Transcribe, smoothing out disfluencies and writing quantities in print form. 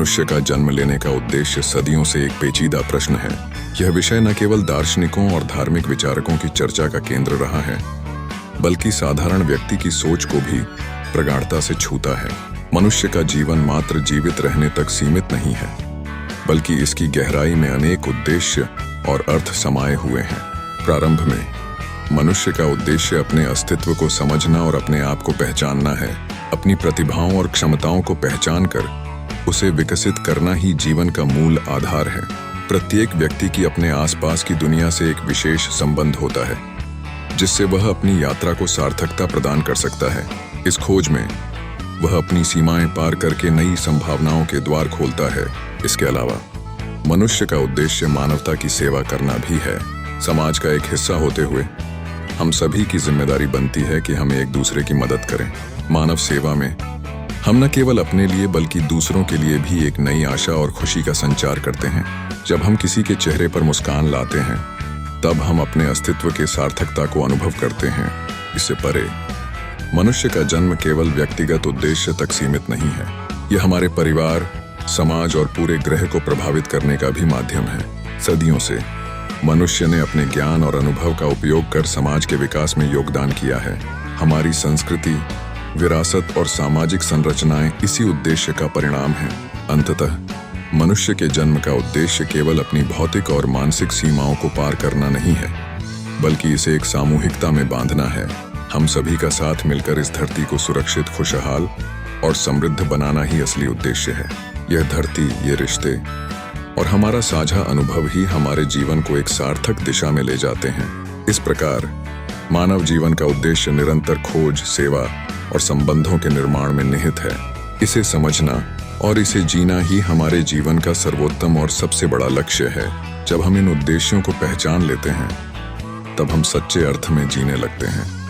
मनुष्य का जन्म लेने का उद्देश्य सदियों से एक पेचीदा प्रश्न है। यह विषय न केवल दार्शनिकों और धार्मिक विचारकों की चर्चा का केंद्र रहा है, बल्कि साधारण व्यक्ति की सोच को भी प्रगाढ़ता से छूता है। मनुष्य का जीवन मात्र जीवित रहने तक सीमित नहीं है, बल्कि इसकी गहराई में अनेक उद्देश्य और अर्थ समाये हुए हैं। प्रारंभ में मनुष्य का उद्देश्य अपने अस्तित्व को समझना और अपने आप को पहचानना है। अपनी प्रतिभाओं और क्षमताओं को पहचान कर उसे विकसित करना ही जीवन का मूल आधार है। प्रत्येक व्यक्ति की अपने आसपास की दुनिया से एक विशेष संबंध होता है, जिससे वह अपनी यात्रा को सार्थकता प्रदान कर सकता है। इस खोज में वह अपनी सीमाएं पार करके नई संभावनाओं के द्वार खोलता है। इसके अलावा मनुष्य का उद्देश्य मानवता की सेवा करना भी है। समाज का एक हिस्सा होते हुए हम सभी की जिम्मेदारी बनती है कि हम एक दूसरे की मदद करें। मानव सेवा में हम न केवल अपने लिए बल्कि दूसरों के लिए भी एक नई आशा और खुशी का संचार करते हैं। जब हम किसी के चेहरे पर मुस्कान लाते हैं, तब हम अपने अस्तित्व के सार्थकता को अनुभव करते हैं। इससे परे मनुष्य का जन्म केवल व्यक्तिगत उद्देश्य तक सीमित नहीं है। यह हमारे परिवार, समाज और पूरे ग्रह को प्रभावित करने का भी माध्यम है। सदियों से मनुष्य ने अपने ज्ञान और अनुभव का उपयोग कर समाज के विकास में योगदान किया है। हमारी संस्कृति, विरासत और सामाजिक संरचनाएं इसी उद्देश्य का परिणाम हैं। अंततः मनुष्य के जन्म का उद्देश्य केवल अपनी भौतिक और मानसिक सीमाओं को पार करना नहीं है, बल्कि इसे एक सामूहिकता में बांधना है। हम सभी का साथ मिलकर इस धरती को सुरक्षित, खुशहाल और समृद्ध बनाना ही असली उद्देश्य है। यह धरती, ये रिश्ते और हमारा साझा अनुभव ही हमारे जीवन को एक सार्थक दिशा में ले जाते हैं। इस प्रकार मानव जीवन का उद्देश्य निरंतर खोज, सेवा और संबंधों के निर्माण में निहित है। इसे समझना और इसे जीना ही हमारे जीवन का सर्वोत्तम और सबसे बड़ा लक्ष्य है। जब हम इन उद्देश्यों को पहचान लेते हैं, तब हम सच्चे अर्थ में जीने लगते हैं।